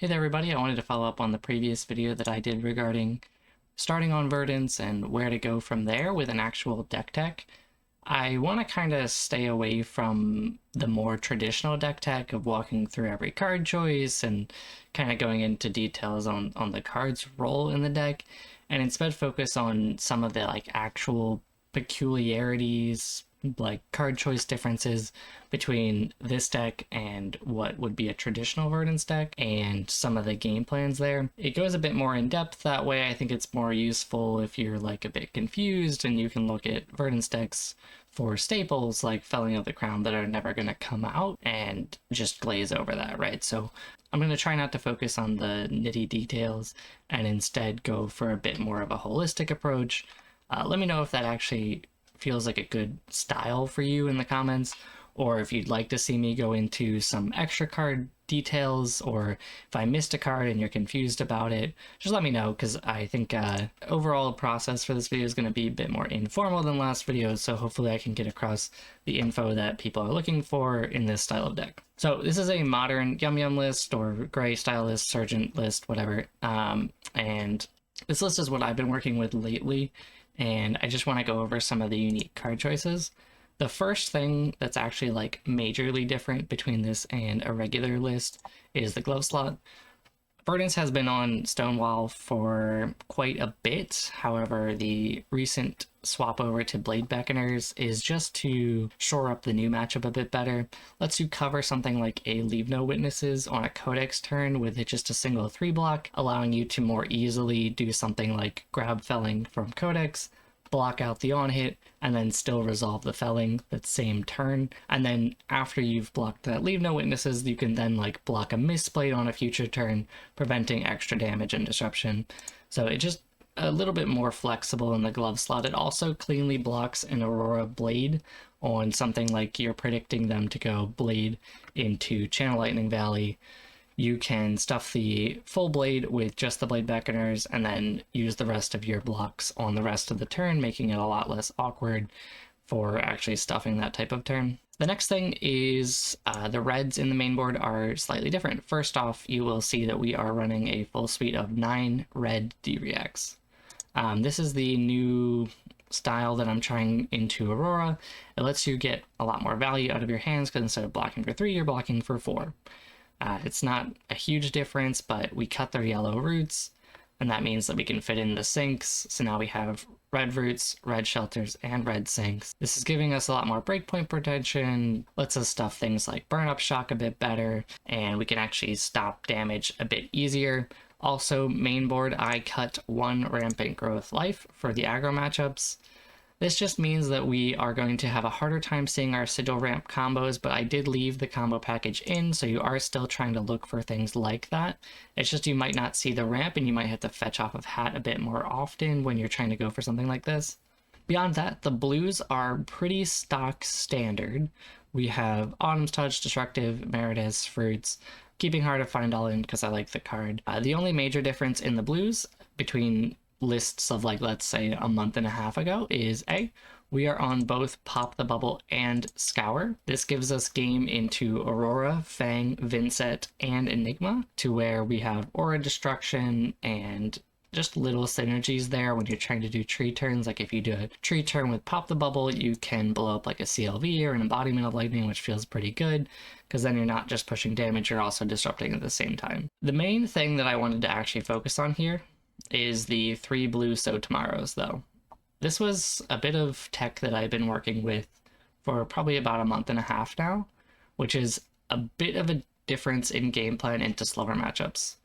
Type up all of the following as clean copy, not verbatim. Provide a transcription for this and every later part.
Hey there everybody, I wanted to follow up on the previous video that I did regarding starting on Verdance and where to go from there with an actual deck tech. I want to kind of stay away from the more traditional deck tech of walking through every card choice and kind of going into details on the card's role in the deck, and instead focus on some of the actual peculiarities, like card choice differences between this deck and what would be a traditional Verdance deck and some of the game plans there. It goes a bit more in depth that way. I think it's more useful if you're a bit confused, and you can look at Verdance decks for staples like Felling of the Crown that are never going to come out and just glaze over that, right? So I'm going to try not to focus on the nitty details and instead go for a bit more of a holistic approach. Let me know if that actually feels like a good style for you in the comments, or if you'd like to see me go into some extra card details, or if I missed a card and you're confused about it, just let me know, because I think overall process for this video is going to be a bit more informal than last video, so hopefully I can get across the info that people are looking for in this style of deck. So this is a modern Yum Yum list, or gray style list, Sergeant list, whatever, and this list is what I've been working with lately, and I just want to go over some of the unique card choices. The first thing that's actually majorly different between this and a regular list is the glove slot. Verdance has been on Stonewall for quite a bit. However, the recent swap over to Blade Beckoners is just to shore up the new matchup a bit better. Lets you cover something like a Leave No Witnesses on a Codex turn with just a single 3-block, allowing you to more easily do something like grab Felling from Codex, block out the on-hit, and then still resolve the Felling that same turn. And then after you've blocked that Leave No Witnesses, you can then block a Mistblade on a future turn, preventing extra damage and disruption. So it just a little bit more flexible in the glove slot. It also cleanly blocks an Aurora Blade on something like you're predicting them to go Blade into Channel Lightning Valley. You can stuff the full blade with just the Blade Beckoners and then use the rest of your blocks on the rest of the turn, making it a lot less awkward for actually stuffing that type of turn. The next thing is the reds in the main board are slightly different. First off, you will see that we are running a full suite of 9 red D-Reacts. This is the new style that I'm trying into Aurora. It lets you get a lot more value out of your hands because instead of blocking for 3, you're blocking for 4. It's not a huge difference, but we cut their yellow roots, and that means that we can fit in the sinks. So now we have red roots, red shelters, and red sinks. This is giving us a lot more breakpoint protection, lets us stuff things like burn up shock a bit better, and we can actually stop damage a bit easier. Also, main board, I cut 1 rampant growth life for the aggro matchups. This just means that we are going to have a harder time seeing our sigil ramp combos, but I did leave the combo package in, so you are still trying to look for things like that. It's just you might not see the ramp, and you might have to fetch off of hat a bit more often when you're trying to go for something like this. Beyond that, the blues are pretty stock standard. We have Autumn's Touch, Destructive, Meritus, Fruits, Keeping Hard to Find All in because I like the card. The only major difference in the blues between lists of let's say a month and a half ago is we are on both Pop the Bubble and Scour. This gives us game into Aurora, Fang, Vynnset, and Enigma, to where we have aura destruction and just little synergies there when you're trying to do tree turns. Like if you do a tree turn with Pop the Bubble, you can blow up like a CLV or an Embodiment of Lightning, which feels pretty good, because then you're not just pushing damage, you're also disrupting at the same time. The main thing that I wanted to actually focus on here is the 3 blue So Tomorrows, though. This was a bit of tech that I've been working with for probably about a month and a half now, which is a bit of a difference in game plan into slower matchups.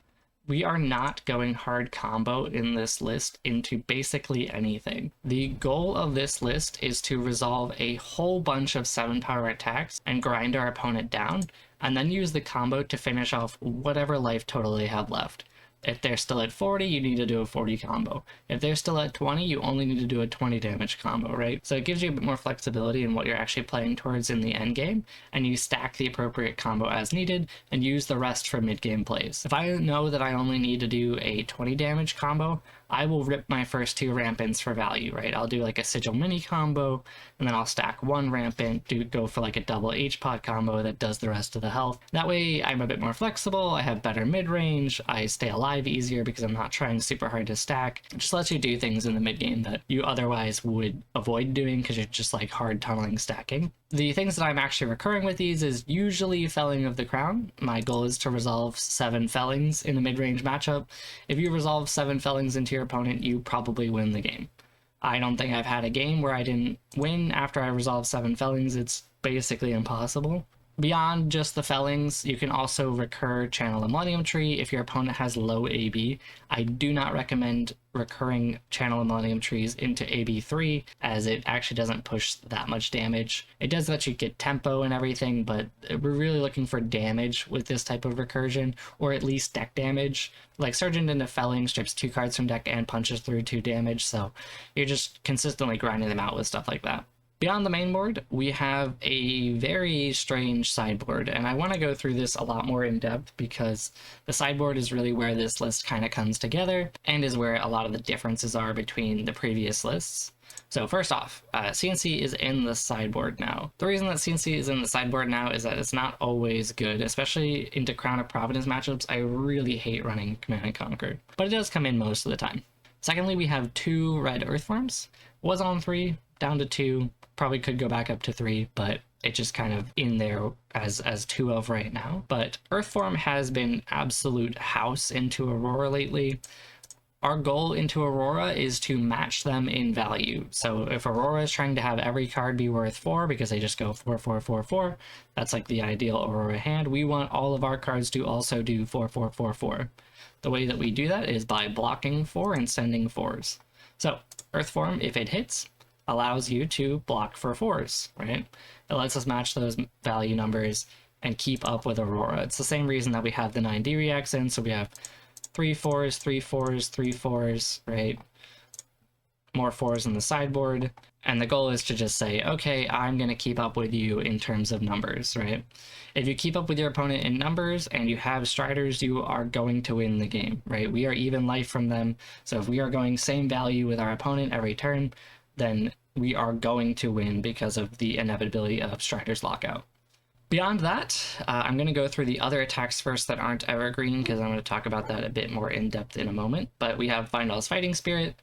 We are not going hard combo in this list into basically anything. The goal of this list is to resolve a whole bunch of 7-power attacks and grind our opponent down, and then use the combo to finish off whatever life total they have left. If they're still at 40, you need to do a 40 combo. If they're still at 20, you only need to do a 20 damage combo, right? So it gives you a bit more flexibility in what you're actually playing towards in the end game, and you stack the appropriate combo as needed and use the rest for mid-game plays. If I know that I only need to do a 20 damage combo, I will rip my first 2 rampants for value, right? I'll do like a sigil mini combo, and then I'll stack 1 rampant, go for like a double H-pot combo that does the rest of the health. That way I'm a bit more flexible, I have better mid-range, I stay alive easier because I'm not trying super hard to stack. It just lets you do things in the mid-game that you otherwise would avoid doing because you're just like hard tunneling stacking. The things that I'm actually recurring with these is usually Felling of the Crown. My goal is to resolve 7 Fellings in a mid-range matchup. If you resolve 7 Fellings into your opponent, you probably win the game. I don't think I've had a game where I didn't win after I resolved 7 Fellings. It's basically impossible. Beyond just the Fellings, you can also recur Channel the Millennium Tree if your opponent has low AB. I do not recommend recurring Channel the Millennium Trees into AB3 as it actually doesn't push that much damage. It does let you get tempo and everything, but we're really looking for damage with this type of recursion, or at least deck damage. Like Surgeon into Felling strips 2 cards from deck and punches through 2 damage, so you're just consistently grinding them out with stuff like that. Beyond the main board, we have a very strange sideboard, and I want to go through this a lot more in depth because the sideboard is really where this list kind of comes together and is where a lot of the differences are between the previous lists. So first off, CNC is in the sideboard now. The reason that CNC is in the sideboard now is that it's not always good, especially into Crown of Providence matchups. I really hate running Command & Conquer, but it does come in most of the time. Secondly, we have 2 red Earthworms. Was on 3, down to 2. Probably could go back up to 3, but it's just kind of in there as 2 of right now. But Earthform has been absolute house into Aurora lately. Our goal into Aurora is to match them in value. So if Aurora is trying to have every card be worth 4 because they just go 4, 4, 4, 4, that's like the ideal Aurora hand. We want all of our cards to also do 4, 4, 4, 4. The way that we do that is by blocking 4 and sending 4s. So Earthform, if it hits, allows you to block for 4s, right? It lets us match those value numbers and keep up with Aurora. It's the same reason that we have the 9D reacts in, so we have 3 4s, 3 4s, 3 4s, right? More 4s in the sideboard. And the goal is to just say, okay, I'm going to keep up with you in terms of numbers, right? If you keep up with your opponent in numbers and you have Striders, you are going to win the game, right? We are even life from them. So if we are going same value with our opponent every turn, then we are going to win because of the inevitability of Strider's Lockout. Beyond that, I'm going to go through the other attacks first that aren't evergreen because I'm going to talk about that a bit more in depth in a moment. But we have Vyndal's Fighting Spirit.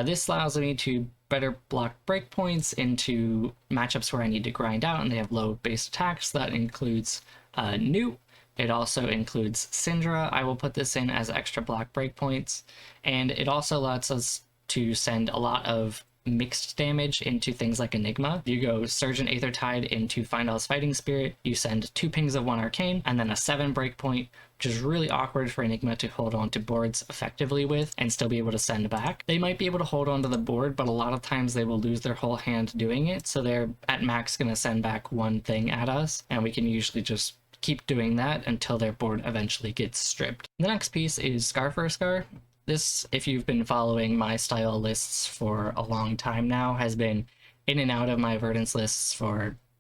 This allows me to better block breakpoints into matchups where I need to grind out and they have low base attacks. That includes Newt. It also includes Syndra. I will put this in as extra block breakpoints. And it also lets us to send a lot of mixed damage into things like Enigma. You go Surgeon Aethertide into Vyndal's Fighting Spirit, you send 2 pings of 1 arcane, and then a 7 breakpoint, which is really awkward for Enigma to hold on to boards effectively with and still be able to send back. They might be able to hold on to the board, but a lot of times they will lose their whole hand doing it, so they're at max going to send back 1 thing at us, and we can usually just keep doing that until their board eventually gets stripped. The next piece is Scar for Scar. This, if you've been following my style lists for a long time now, has been in and out of my Verdance lists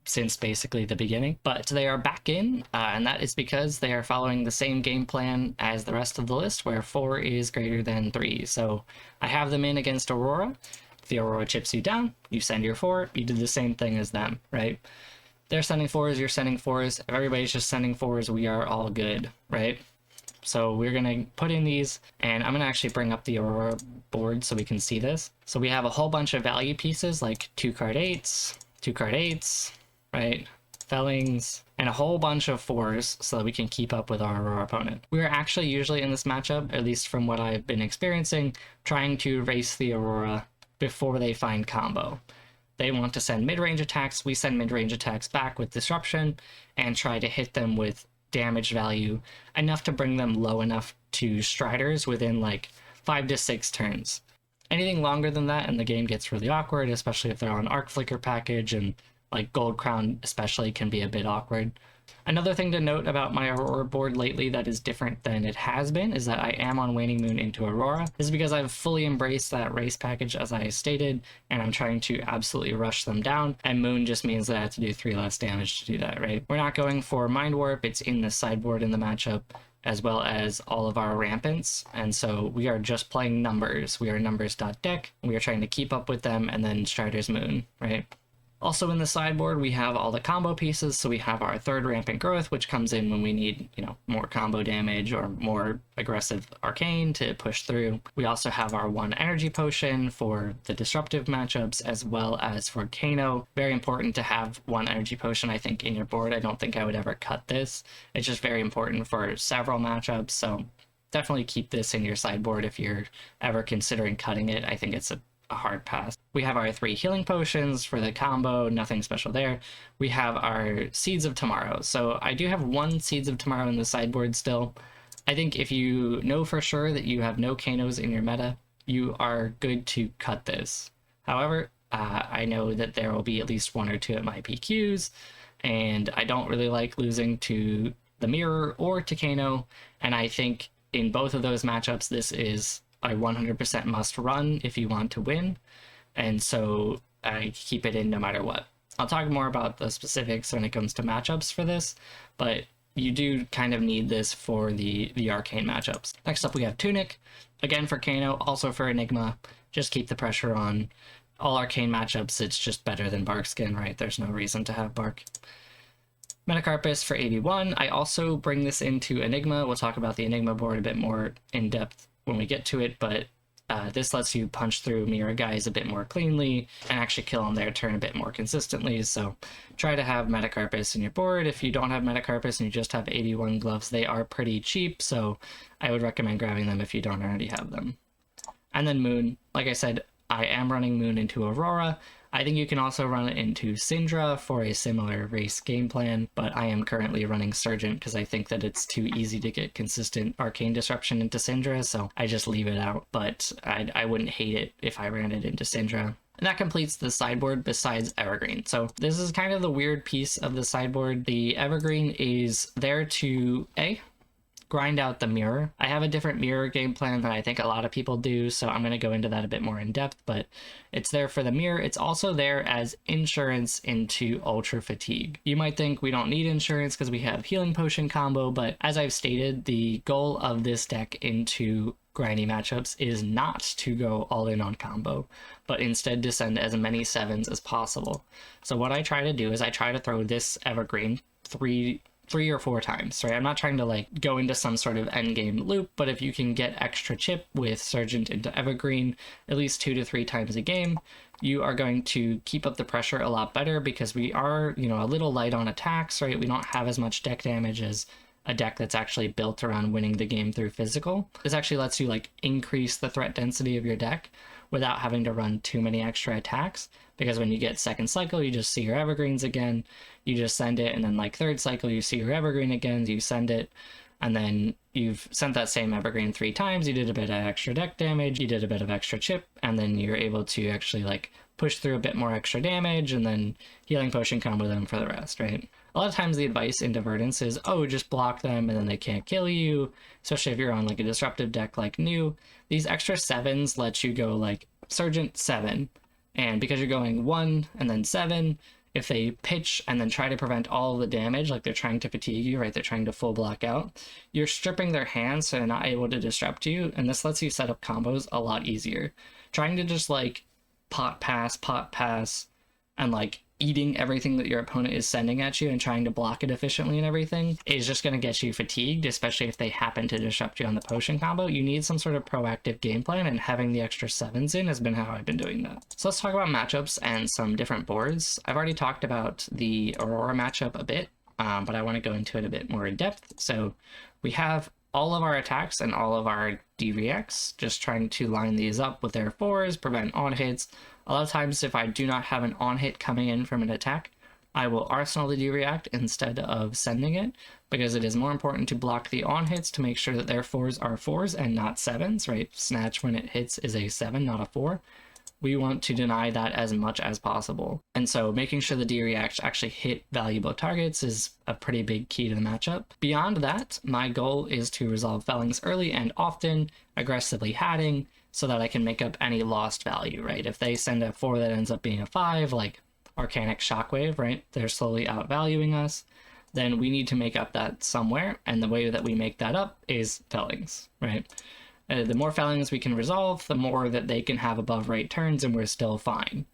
since basically the beginning. But they are back in, and that is because they are following the same game plan as the rest of the list, where 4 is greater than 3. So I have them in against Aurora. If the Aurora chips you down, you send your 4. You do the same thing as them, right? They're sending 4s, you're sending 4s. If everybody's just sending 4s, we are all good, right? So we're going to put in these, and I'm going to actually bring up the Aurora board so we can see this. So we have a whole bunch of value pieces like 2 card 8s, 2 card 8s, right? Fellings, and a whole bunch of 4s so that we can keep up with our Aurora opponent. We're actually usually in this matchup, at least from what I've been experiencing, trying to race the Aurora before they find combo. They want to send mid-range attacks, we send mid-range attacks back with disruption and try to hit them with damage value enough to bring them low enough to Striders within like 5 to 6 turns. Anything longer than that and the game gets really awkward, especially if they're on Arc Flicker package, and like Gold Crown especially can be a bit awkward. Another thing to note about my Aurora board lately that is different than it has been is that I am on Waning Moon into Aurora. This is because I've fully embraced that race package as I stated, and I'm trying to absolutely rush them down, and Moon just means that I have to do 3 less damage to do that, right? We're not going for Mind Warp, it's in the sideboard in the matchup, as well as all of our rampants, and so we are just playing numbers. We are numbers.deck, we are trying to keep up with them, and then Strider's Moon, right? Also in the sideboard, we have all the combo pieces, so we have our 3rd Rampant Growth, which comes in when we need, more combo damage or more aggressive arcane to push through. We also have our 1 Energy Potion for the disruptive matchups, as well as for Kano. Very important to have 1 Energy Potion, I think, in your board. I don't think I would ever cut this. It's just very important for several matchups, so definitely keep this in your sideboard if you're ever considering cutting it. I think it's a hard pass. We have our 3 healing potions for the combo, nothing special there. We have our Seeds of Tomorrow. So I do have 1 Seeds of Tomorrow in the sideboard still. I think if you know for sure that you have no Kanos in your meta, you are good to cut this. However, I know that there will be at least 1 or 2 at my PQs, and I don't really like losing to the Mirror or to Kano, and I think in both of those matchups this is a 100% must run if you want to win, and so I keep it in no matter what. I'll talk more about the specifics when it comes to matchups for this, but you do kind of need this for the arcane matchups. Next up we have Tunic, again for Kano, also for Enigma. Just keep the pressure on. All arcane matchups, it's just better than Barkskin, right? There's no reason to have Bark. Metacarpus for 81. I also bring this into Enigma. We'll talk about the Enigma board a bit more in depth when we get to it, but this lets you punch through mirror guys a bit more cleanly and actually kill on their turn a bit more consistently, so try to have Metacarpus in your board. If you don't have Metacarpus and you just have 81 gloves, they are pretty cheap, so I would recommend grabbing them if you don't already have them. And then Moon, like I said, I am running Moon into Aurora. I think you can also run it into Syndra for a similar race game plan, but I am currently running Surgent because I think that it's too easy to get consistent arcane disruption into Syndra, so I just leave it out, but I wouldn't hate it if I ran it into Syndra. And that completes the sideboard besides Evergreen. So this is kind of the weird piece of the sideboard. The Evergreen is there to grind out the mirror. I have a different mirror game plan than I think a lot of people do, so I'm going to go into that a bit more in depth, but it's there for the mirror. It's also there as insurance into Ultra Fatigue. You might think we don't need insurance because we have Healing Potion combo, but as I've stated, the goal of this deck into grindy matchups is not to go all in on combo, but instead to send as many 7s as possible. So what I try to do is I try to throw this Evergreen three or 4 times, right? I'm not trying to like go into some sort of endgame loop, but if you can get extra chip with Surgent into Evergreen at least 2 to 3 times a game, you are going to keep up the pressure a lot better because we are, a little light on attacks, right? We don't have as much deck damage as a deck that's actually built around winning the game through physical. This actually lets you like increase the threat density of your deck without having to run too many extra attacks, because when you get 2nd cycle, you just see your Evergreens again, you just send it, and then like 3rd cycle, you see your Evergreen again, you send it, and then you've sent that same Evergreen 3 times, you did a bit of extra deck damage, you did a bit of extra chip, and then you're able to actually like push through a bit more extra damage, and then Healing Potion combo them for the rest, right? A lot of times the advice into Verdance is, oh, just block them and then they can't kill you, especially if you're on like a disruptive deck like New. These extra 7s let you go like Surgent 7, and because you're going 1 and then 7, if they pitch and then try to prevent all of the damage, like they're trying to fatigue you, right, they're trying to full block out, you're stripping their hands so they're not able to disrupt you, and this lets you set up combos a lot easier. Trying to just like pot pass, and like eating everything that your opponent is sending at you and trying to block it efficiently and everything is just going to get you fatigued, especially if they happen to disrupt you on the potion combo. You need some sort of proactive game plan, and having the extra 7s in has been how I've been doing that. So let's talk about matchups and some different boards. I've already talked about the Aurora matchup a bit, but I want to go into it a bit more in depth. So we have all of our attacks and all of our D-reacts, just trying to line these up with their 4s, prevent on-hits. A lot of times if I do not have an on-hit coming in from an attack, I will arsenal the D-react instead of sending it, because it is more important to block the on-hits to make sure that their 4s are 4s and not 7s, right? Snatch when it hits is a 7, not a 4. we want to deny that as much as possible. And so making sure the D-Reacts actually hit valuable targets is a pretty big key to the matchup. Beyond that, my goal is to resolve fellings early and often, aggressively hatting, so that I can make up any lost value, right? If they send a 4 that ends up being a 5, like Arcanic Shockwave, right? They're slowly outvaluing us. Then we need to make up that somewhere, and the way that we make that up is fellings, right? The more fellings we can resolve, the more that they can have above rate turns, and we're still fine.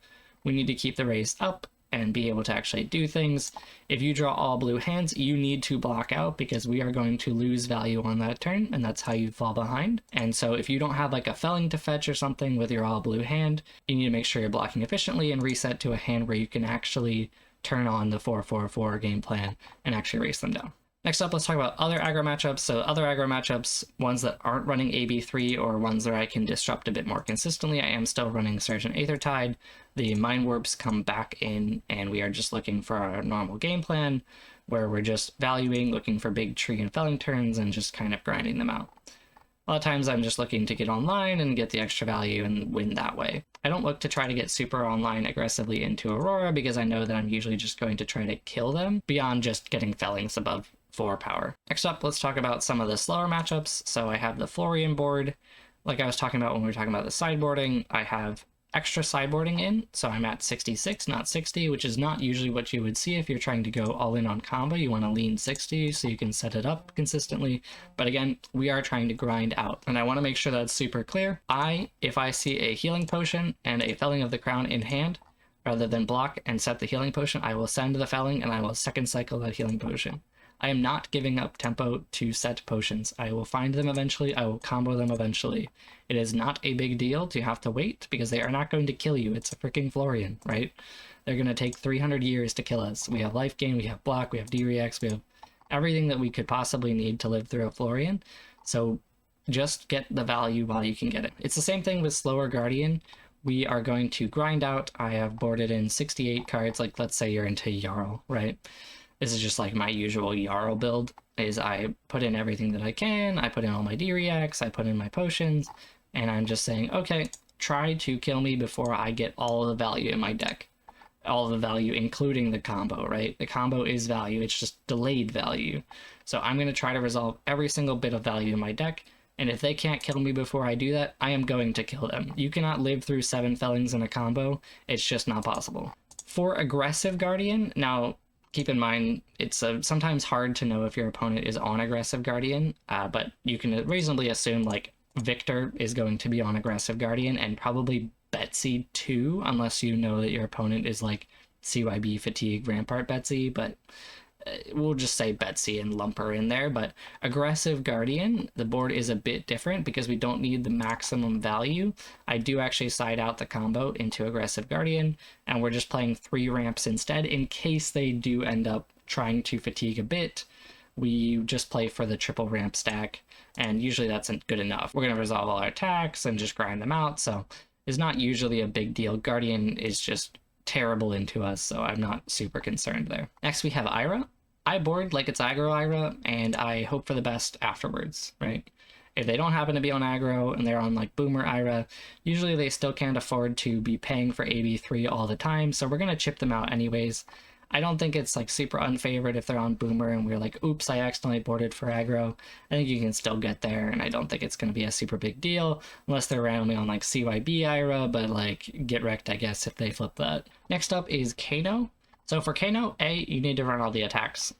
We need to keep the race up and be able to actually do things. If you draw all blue hands, you need to block out because we are going to lose value on that turn, and that's how you fall behind. And so if you don't have like a felling to fetch or something with your all blue hand, you need to make sure you're blocking efficiently and reset to a hand where you can actually turn on the 4-4-4 game plan and actually race them down. Next up, let's talk about other aggro matchups. So other aggro matchups, ones that aren't running AB3 or ones where I can disrupt a bit more consistently, I am still running Sergeant Aethertide. The Mind Warps come back in, and we are just looking for our normal game plan, where we're just valuing, looking for big tree and felling turns, and just kind of grinding them out. A lot of times I'm just looking to get online and get the extra value and win that way. I don't look to try to get super online aggressively into Aurora because I know that I'm usually just going to try to kill them beyond just getting fellings above 4 power. Next up, let's talk about some of the slower matchups. So I have the Florian board. Like I was talking about when we were talking about the sideboarding, I have extra sideboarding in, so I'm at 66, not 60, which is not usually what you would see if you're trying to go all in on combo. You want to lean 60 so you can set it up consistently. But again, we are trying to grind out, and I want to make sure that's super clear. If I see a healing potion and a felling of the crown in hand, rather than block and set the healing potion, I will send the felling and I will second cycle that healing potion. I am not giving up tempo to set potions. I will find them eventually. I will combo them eventually. It is not a big deal to have to wait because they are not going to kill you. It's a freaking Florian, right? They're going to take 300 years to kill us. We have life gain, we have block, we have D-Reacts, we have everything that we could possibly need to live through a Florian. So just get the value while you can get it. It's the same thing with slower Guardian. We are going to grind out. I have boarded in 68 cards, like let's say you're into Jarl, right? This is just like my usual Jarl build, is I put in everything that I can, I put in all my D-Reacts, I put in my potions, and I'm just saying, okay, try to kill me before I get all of the value in my deck. All of the value, including the combo, right? The combo is value, it's just delayed value. So I'm going to try to resolve every single bit of value in my deck, and if they can't kill me before I do that, I am going to kill them. You cannot live through 7 fellings in a combo, it's just not possible. For aggressive Guardian, now, keep in mind, it's sometimes hard to know if your opponent is on aggressive Guardian, but you can reasonably assume like Victor is going to be on aggressive Guardian and probably Betsy too, unless you know that your opponent is like CYB Fatigue Rampart Betsy, but we'll just say Betsy and lump her in there. But aggressive Guardian, the board is a bit different because we don't need the maximum value. I do actually side out the combo into aggressive Guardian, and we're just playing 3 ramps instead in case they do end up trying to fatigue a bit. We just play for the triple ramp stack, and usually that's good enough. We're going to resolve all our attacks and just grind them out, so it's not usually a big deal. Guardian is just terrible into us, so I'm not super concerned there. Next we have Ira. I board like it's aggro Ira, and I hope for the best afterwards, right? If they don't happen to be on aggro and they're on like Boomer Ira, usually they still can't afford to be paying for AB3 all the time, so we're going to chip them out anyways. I don't think it's like super unfavored if they're on Boomer and we're like, oops, I accidentally boarded for aggro. I think you can still get there, and I don't think it's going to be a super big deal unless they're randomly on like CYB Ira, but like get wrecked, I guess, if they flip that. Next up is Kano. So for Kano, you need to run all the attacks.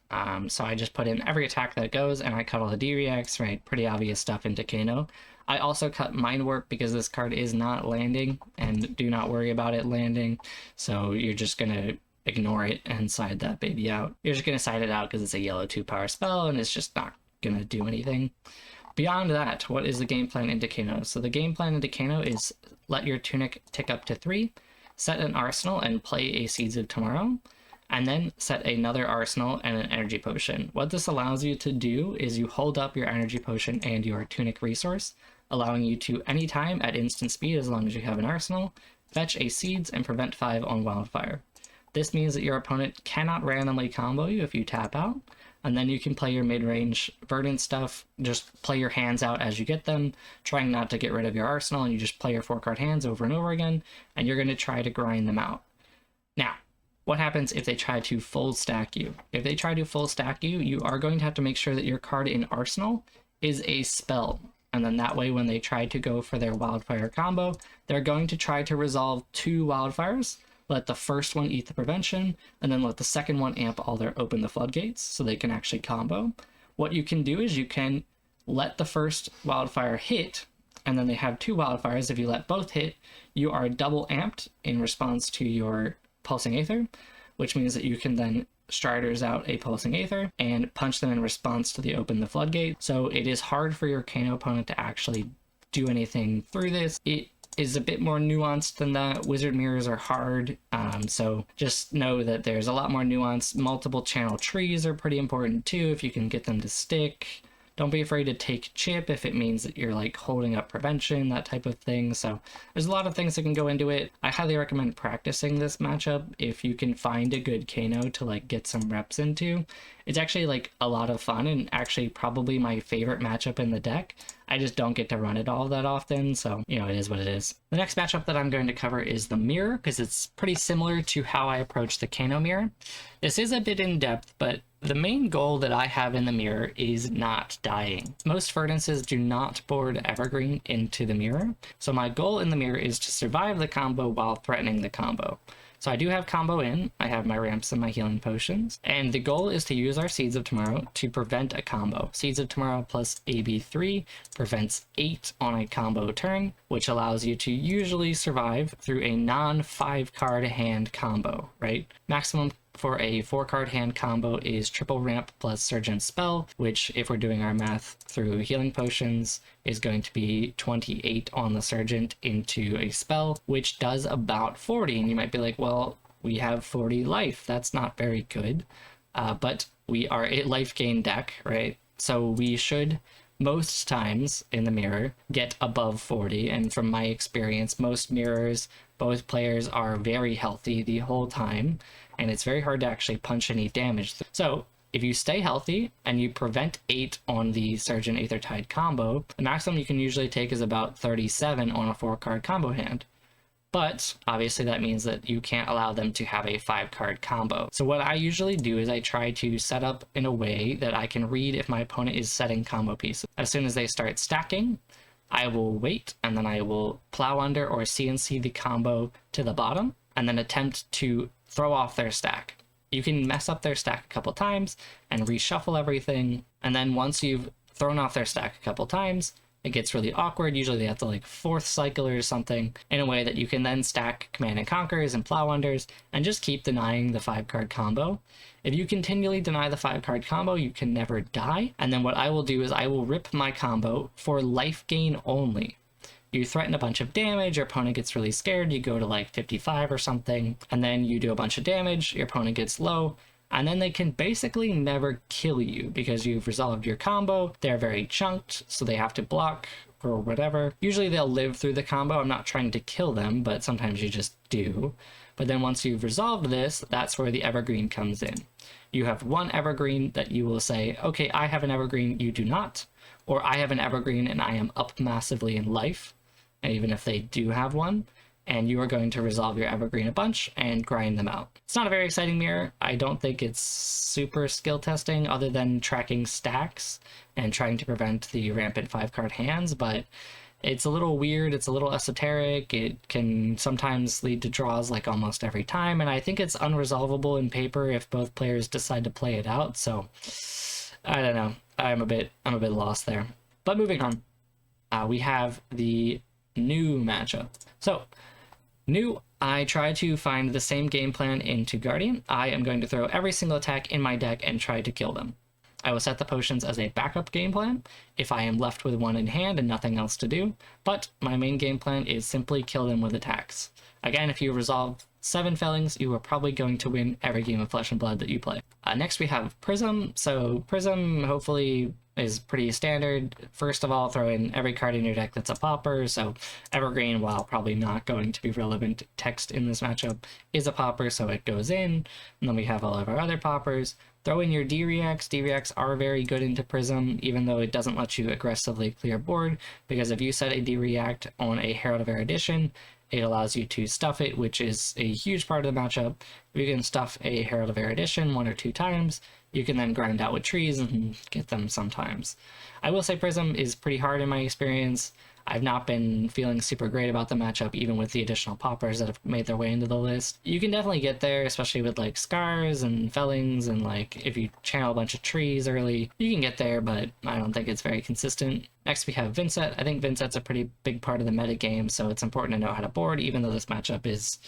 So I just put in every attack that goes, and I cut all the D-Reacts, right? Pretty obvious stuff into Kano. I also cut Mind Warp because this card is not landing, and do not worry about it landing. So you're just going to ignore it and side that baby out. You're just going to side it out because it's a yellow 2-power spell, and it's just not going to do anything. Beyond that, what is the game plan into Kano? So the game plan into Kano is let your Tunic tick up to 3, set an Arsenal and play a Seeds of Tomorrow, and then set another Arsenal and an Energy Potion. What this allows you to do is you hold up your Energy Potion and your Tunic resource, allowing you to, anytime at instant speed as long as you have an Arsenal, fetch a Seeds and prevent 5 on Wildfire. This means that your opponent cannot randomly combo you if you tap out, and then you can play your mid-range Verdant stuff. Just play your hands out as you get them, trying not to get rid of your arsenal, and you just play your 4-card hands over and over again, and you're going to try to grind them out. Now, what happens if they try to full stack you? If they try to full stack you, you are going to have to make sure that your card in arsenal is a spell. And then that way, when they try to go for their wildfire combo, they're going to try to resolve 2 wildfires, let the first one eat the prevention, and then let the second one amp all their open the floodgates so they can actually combo. What you can do is you can let the first wildfire hit, and then they have 2 wildfires. If you let both hit, you are double amped in response to your Pulsing Aether, which means that you can then Striders out a Pulsing Aether and punch them in response to the Open the Floodgate. So it is hard for your Kano opponent to actually do anything through this. It is a bit more nuanced than that. Wizard mirrors are hard, so just know that there's a lot more nuance. Multiple channel trees are pretty important too, if you can get them to stick. Don't be afraid to take chip if it means that you're like holding up prevention, that type of thing. So there's a lot of things that can go into it. I highly recommend practicing this matchup if you can find a good Kano to like get some reps into. It's actually like a lot of fun and actually probably my favorite matchup in the deck. I just don't get to run it all that often, so you know, it is what it is. The next matchup that I'm going to cover is the mirror, because it's pretty similar to how I approach the Kano mirror. This is a bit in depth, but the main goal that I have in the mirror is not dying. Most Verdances do not board Evergreen into the mirror, so my goal in the mirror is to survive the combo while threatening the combo. So I do have combo in, I have my ramps and my healing potions, and the goal is to use our Seeds of Tomorrow to prevent a combo. Seeds of Tomorrow plus AB3 prevents 8 on a combo turn, which allows you to usually survive through a non-5 card hand combo, right? Maximum for a 4-card hand combo is triple ramp plus Surgeon Spell, which if we're doing our math through healing potions is going to be 28 on the Surgeon into a spell, which does about 40. And you might be like, well, we have 40 life. That's not very good. But we are a life gain deck, right? So we should most times in the mirror get above 40. And from my experience, most mirrors, both players are very healthy the whole time, and it's very hard to actually punch any damage. So if you stay healthy and you prevent 8 on the Surgeon Aethertide combo, the maximum you can usually take is about 37 on a 4-card combo hand. But obviously that means that you can't allow them to have a 5-card combo. So what I usually do is I try to set up in a way that I can read if my opponent is setting combo pieces. As soon as they start stacking, I will wait, and then I will plow under or CNC the combo to the bottom, and then attempt to throw off their stack. You can mess up their stack a couple times and reshuffle everything, and then once you've thrown off their stack a couple times, it gets really awkward. Usually they have to like 4th cycle or something in a way that you can then stack Command and Conquers and Plow Unders and just keep denying the 5-card combo. If you continually deny the 5-card combo, you can never die. And then what I will do is I will rip my combo for life gain only. You threaten a bunch of damage, your opponent gets really scared, you go to like 55 or something, and then you do a bunch of damage, your opponent gets low, and then they can basically never kill you because you've resolved your combo. They're very chunked, so they have to block or whatever. Usually they'll live through the combo. I'm not trying to kill them, but sometimes you just do. But then once you've resolved this, that's where the Evergreen comes in. You have one Evergreen that you will say, okay, I have an Evergreen, you do not. Or I have an Evergreen and I am up massively in life, even if they do have one. And you are going to resolve your Evergreen a bunch and grind them out. It's not a very exciting mirror. I don't think it's super skill testing other than tracking stacks and trying to prevent the rampant 5-card hands, but it's a little weird, it's a little esoteric, it can sometimes lead to draws like almost every time, and I think it's unresolvable in paper if both players decide to play it out, so I don't know. I'm a bit lost there. But moving on, we have the new matchup. So new, I try to find the same game plan into Guardian. I am going to throw every single attack in my deck and try to kill them. I will set the potions as a backup game plan if I am left with one in hand and nothing else to do, but my main game plan is simply kill them with attacks. Again, if you resolve 7 fellings, you are probably going to win every game of Flesh and Blood that you play. Next we have Prism. So Prism hopefully is pretty standard. First of all, throw in every card in your deck that's a popper. So Evergreen, while probably not going to be relevant text in this matchup, is a popper, so it goes in. And then we have all of our other poppers. Throw in your D-Reacts. D-Reacts are very good into Prism, even though it doesn't let you aggressively clear board, because if you set a D-React on a Herald of Erudition, it allows you to stuff it, which is a huge part of the matchup. If you can stuff a Herald of Erudition 1 or 2 times, you can then grind out with trees and get them sometimes. I will say Prism is pretty hard in my experience. I've not been feeling super great about the matchup, even with the additional poppers that have made their way into the list. You can definitely get there, especially with like scars and fellings, and like if you channel a bunch of trees early, you can get there, but I don't think it's very consistent. Next we have Vynnset. I think Vynnset's a pretty big part of the meta game, so it's important to know how to board, even though this matchup is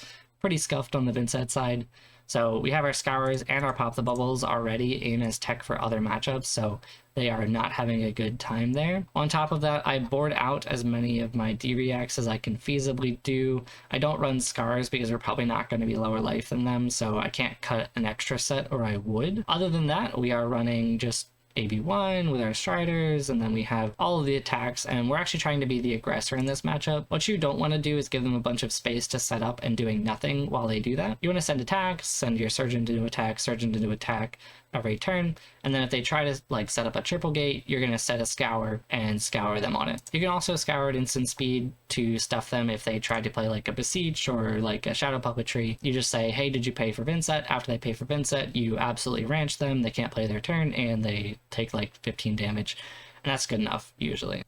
pretty scuffed on the Vynnset side. So we have our Scours and our Pop the Bubbles already in as tech for other matchups, so they are not having a good time there. On top of that, I board out as many of my D-Reacts as I can feasibly do. I don't run Scours because we're probably not going to be lower life than them, so I can't cut an extra set, or I would. Other than that, we are running just AB1 with our Striders, and then we have all of the attacks, and we're actually trying to be the aggressor in this matchup. What you don't want to do is give them a bunch of space to set up and doing nothing while they do that. You want to send attacks, send your Surgeon into attack every turn, and then if they try to like set up a triple gate, you're going to set a Scour and scour them on it. You can also scour at instant speed to stuff them if they try to play like a Beseech or like a Shadow Puppetry. You just say, hey, did you pay for Vynnset? After they pay for Vynnset, you absolutely ranch them, they can't play their turn, and they take like 15 damage, and that's good enough usually.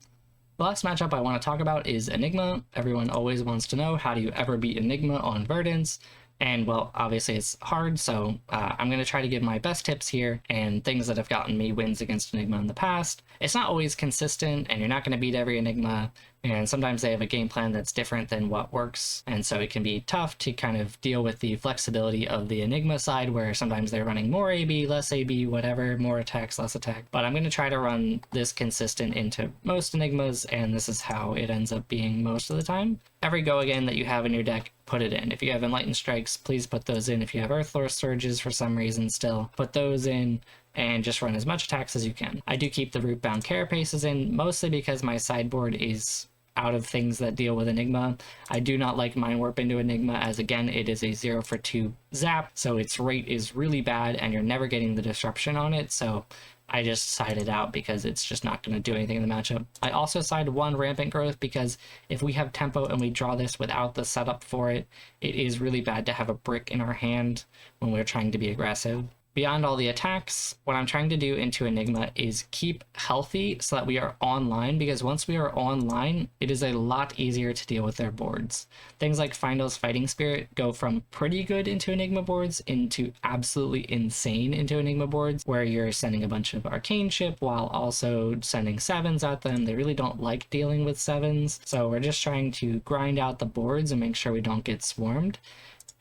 The last matchup I want to talk about is Enigma. Everyone always wants to know, how do you ever beat Enigma on Verdance? And well, obviously it's hard, so I'm going to try to give my best tips here and things that have gotten me wins against Enigma in the past. It's not always consistent, and you're not going to beat every Enigma, and sometimes they have a game plan that's different than what works, and so it can be tough to kind of deal with the flexibility of the Enigma side, where sometimes they're running more AB, less AB, whatever, more attacks, less attack. But I'm going to try to run this consistent into most Enigmas, and this is how it ends up being most of the time. Every go again that you have in your deck, put it in. If you have Enlightened Strikes, please put those in. If you have Earthlore Surges for some reason still, put those in, and just run as much attacks as you can. I do keep the Rootbound Carapaces in, mostly because my sideboard is out of things that deal with Enigma. I do not like Mind Warp into Enigma, as again, it is a 0 for 2 zap, so its rate is really bad, and you're never getting the disruption on it, so I just side it out because it's just not going to do anything in the matchup. I also side 1 Rampant Growth because if we have tempo and we draw this without the setup for it, it is really bad to have a brick in our hand when we're trying to be aggressive. Beyond all the attacks, what I'm trying to do into Enigma is keep healthy so that we are online, because once we are online, it is a lot easier to deal with their boards. Things like Findel's Fighting Spirit go from pretty good into Enigma boards into absolutely insane into Enigma boards, where you're sending a bunch of Arcane Ship while also sending 7s at them. They really don't like dealing with 7s, so we're just trying to grind out the boards and make sure we don't get swarmed.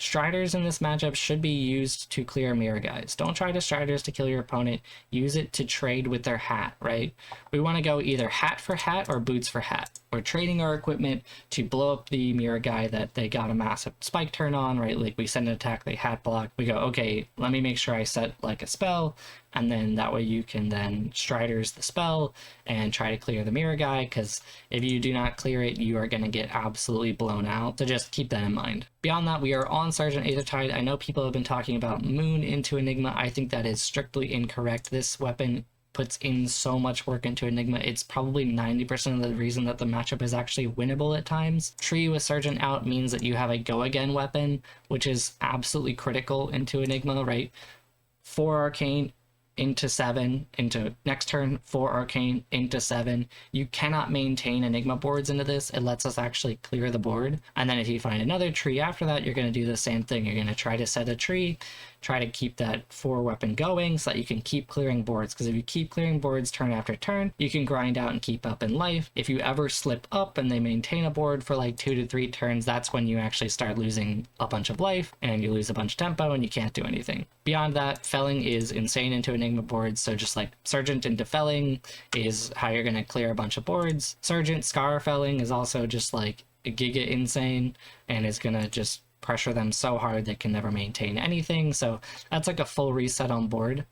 Striders in this matchup should be used to clear mirror guys. Don't try to Striders to kill your opponent. Use it to trade with their hat, right? We want to go either hat for hat or boots for hat. We're trading our equipment to blow up the mirror guy that they got a massive spike turn on, right? Like we send an attack, they hat block. We go, okay, let me make sure I set like a spell, and then that way you can then Striders the spell and try to clear the mirror guy, because if you do not clear it, you are going to get absolutely blown out. So just keep that in mind. Beyond that, we are on Sergeant Aethertide. I know people have been talking about Moon into Enigma. I think that is strictly incorrect. This weapon puts in so much work into Enigma. It's probably 90% of the reason that the matchup is actually winnable at times. Tree with Sergeant out means that you have a go again weapon, which is absolutely critical into Enigma, right? 4 Arcane into 7, into next turn 4 Arcane into 7. You cannot maintain Enigma boards into this. It lets us actually clear the board. And then if you find another tree after that, you're going to do the same thing. You're going to try to set a tree, try to keep that 4 weapon going so that you can keep clearing boards, because if you keep clearing boards turn after turn, you can grind out and keep up in life. If you ever slip up and they maintain a board for like 2 to 3 turns, that's when you actually start losing a bunch of life and you lose a bunch of tempo and you can't do anything. Beyond that, felling is insane into Enigma boards, so just like Sergeant into felling is how you're going to clear a bunch of boards. Sergeant Scar felling is also just like giga insane and is going to just pressure them so hard they can never maintain anything, so that's like a full reset on board.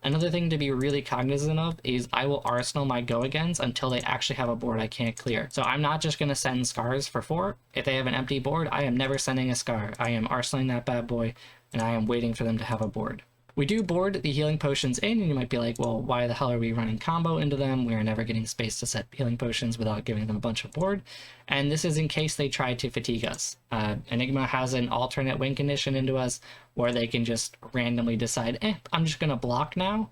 Another thing to be really cognizant of is I will arsenal my go-agains until they actually have a board I can't clear. So I'm not just going to send Scars for 4. If they have an empty board, I am never sending a Scar. I am arsenaling that bad boy, and I am waiting for them to have a board. We do board the healing potions in, and you might be like, well, why the hell are we running combo into them? We are never getting space to set healing potions without giving them a bunch of board. And this is in case they try to fatigue us. Enigma has an alternate win condition into us where they can just randomly decide, I'm just going to block now.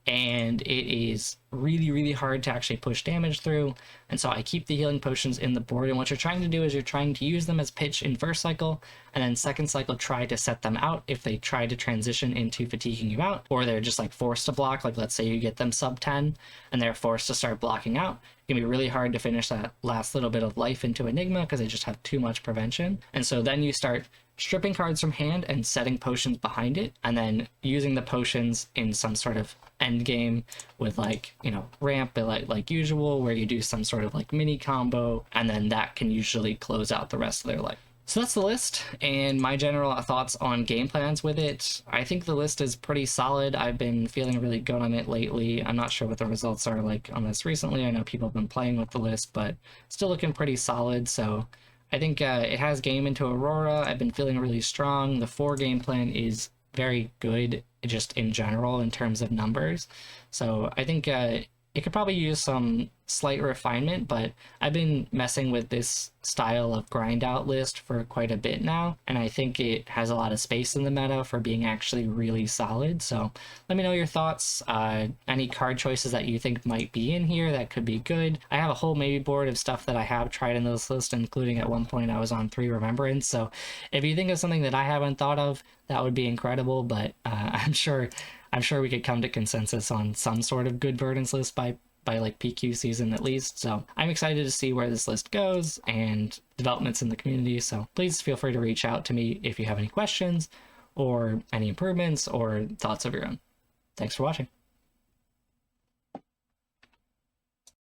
And it is really, really hard to actually push damage through. And so I keep the healing potions in the board. And what you're trying to do is you're trying to use them as pitch in first cycle, and then second cycle try to set them out if they try to transition into fatiguing you out, or they're just like forced to block. Like let's say you get them sub 10 and they're forced to start blocking out. It can be really hard to finish that last little bit of life into Enigma because they just have too much prevention. And so then you start stripping cards from hand and setting potions behind it, and then using the potions in some sort of end game with like, you know, ramp like usual, where you do some sort of like mini combo, and then that can usually close out the rest of their life. So that's the list and my general thoughts on game plans with it. I think the list is pretty solid. I've been feeling really good on it lately. I'm not sure what the results are like on this recently. I know people have been playing with the list, but still looking pretty solid. So I think it has game into Aurora. I've been feeling really strong. The 4 game plan is very good just in general in terms of numbers. So I think it could probably use some slight refinement, but I've been messing with this style of grind out list for quite a bit now, and I think it has a lot of space in the meta for being actually really solid. So let me know your thoughts, any card choices that you think might be in here that could be good. I have a whole maybe board of stuff that I have tried in this list, including at one point I was on 3 Remembrance. So if you think of something that I haven't thought of, that would be incredible, but I'm sure we could come to consensus on some sort of good Verdance list by like PQ season at least. So I'm excited to see where this list goes and developments in the community. So please feel free to reach out to me if you have any questions or any improvements or thoughts of your own. Thanks for watching.